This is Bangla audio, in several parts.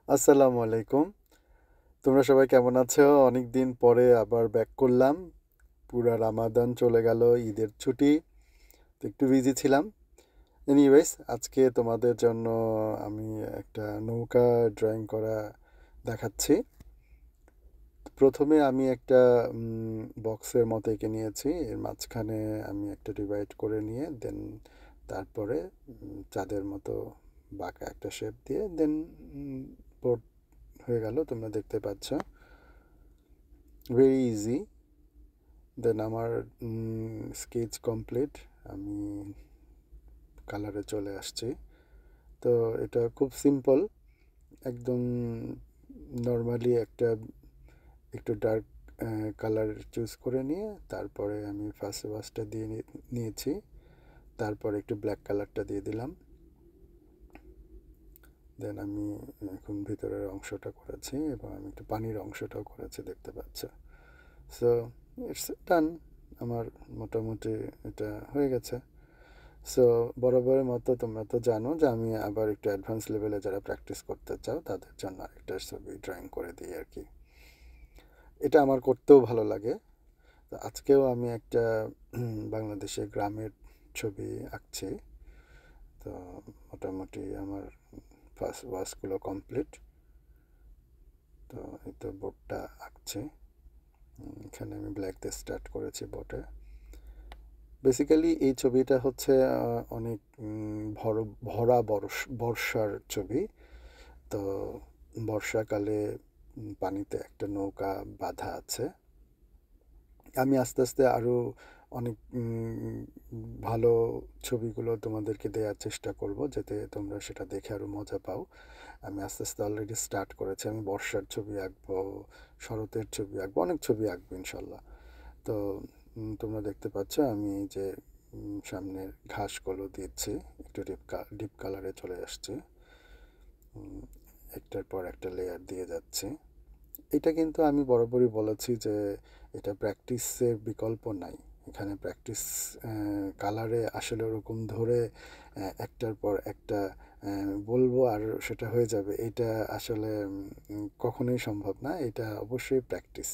আসসালামু আলাইকুম। তোমরা সবাই কেমন আছো? অনেক দিন পরে আবার ব্যাক করলাম। পুরা রামাদান চলে গেল, ঈদের ছুটি। তো একটু বিজি ছিলাম। এনিওয়েজ, আজকে তোমাদের জন্য আমি একটা নৌকা ড্রয়িং করা দেখাচ্ছি। প্রথমে আমি একটা বক্সের মতো এঁকে নিয়েছি। এর মাঝখানে আমি একটা ডিভাইড করে নিয়ে দেন তারপরে চাঁদের মতো বাঁকা একটা শেপ দিয়ে দেন বোর্ড হয়ে গেল, তোমরা দেখতে পাচ্ছ। Very easy. দেন আমার স্কেচ কমপ্লিট। আমি কালারে চলে আসছি। তো এটা খুব সিম্পল, একদম নর্মালি একটা একটু ডার্ক কালার চুজ করে নিয়ে তারপরে আমি ফার্স্ট ওয়াশটা দিয়ে নিয়েছি। তারপরে একটু ব্ল্যাক কালারটা দিয়ে দিলাম। দেন আমি এখন ভিতরের অংশটা করেছি এবং আমি একটু পানির অংশটাও করেছি, দেখতে পাচ্ছ। সো ইটস ডান। আমার মোটামুটি এটা হয়ে গেছে। সো বরাবরের মতো তোমরা তো জানো যে আমি আবার একটু অ্যাডভান্স লেভেলে যারা প্র্যাকটিস করতে চাও তাদের জন্য আরেকটা ছবি ড্রয়িং করে দিই আর কি। এটা আমার করতেও ভালো লাগে। তো আজকেও আমি একটা বাংলাদেশের গ্রামের ছবি আঁকছি। তো মোটামুটি আমার ফার্স্ট ওয়াশগুলো কমপ্লিট। তো এই তো বোর্ডটা আঁকছে। এখানে আমি ব্ল্যাক দিয়ে স্টার্ট করেছি বোর্ডে। বেসিক্যালি এই ছবিটা হচ্ছে অনেক ভরা বর্ষার ছবি। তো বর্ষাকালে পানিতে একটা নৌকা বাঁধা আছে। আমি আস্তে আস্তে আরও অনেক ভালো ছবিগুলো তোমাদেরকে দেওয়ার চেষ্টা করব, যাতে তোমরা সেটা দেখে আরও মজা পাও। আমি আস্তে আস্তে অলরেডি স্টার্ট করেছি। আমি বর্ষার ছবি আঁকবো, শরতের ছবি আঁকবো, অনেক ছবি আঁকবো ইনশাল্লাহ। তো তোমরা দেখতে পাচ্ছ আমি যে সামনের ঘাসগুলো দিচ্ছি, একটু ডিপ কালারে চলে আসছে। একটার পর একটা লেয়ার দিয়ে যাচ্ছে। এটা কিন্তু আমি বরাবরই বলেছি যে এটা প্র্যাকটিসের বিকল্প নাই। এখানে প্র্যাকটিস কালারে আসলে ওরকম ধরে একটার পর একটা বলবো আর সেটা হয়ে যাবে, এটা আসলে কখনোই সম্ভব না। এটা অবশ্যই প্র্যাকটিস।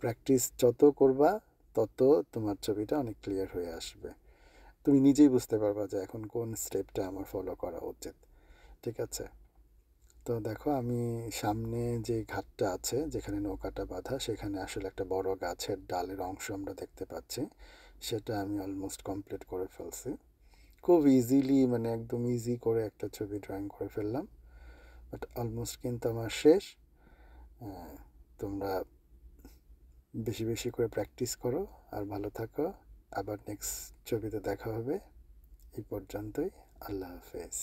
প্র্যাকটিস যত করবা তত তোমার ছবিটা অনেক ক্লিয়ার হয়ে আসবে। তুমি নিজেই বুঝতে পারবা যে এখন কোন স্টেপটা আমার ফলো করা উচিত। ঠিক আছে? তো দেখো, আমি সামনে যে ঘাটটা আছে যেখানে নৌকাটা বাঁধা, সেখানে আসলে একটা বড় গাছের ডালের অংশ আমরা দেখতে পাচ্ছি। সেটা আমি অলমোস্ট কমপ্লিট করে ফেলছি। খুব ইজিলি, মানে একদম ইজি করে একটা ছবি ড্রয়িং করে ফেললাম। বাট অলমোস্ট কিন্তু আমার শেষ। তোমরা বেশি বেশি করে প্র্যাকটিস করো আর ভালো থাকো। আবার নেক্সট ছবিতে দেখা হবে। এই পর্যন্তই। আল্লাহ হাফেজ।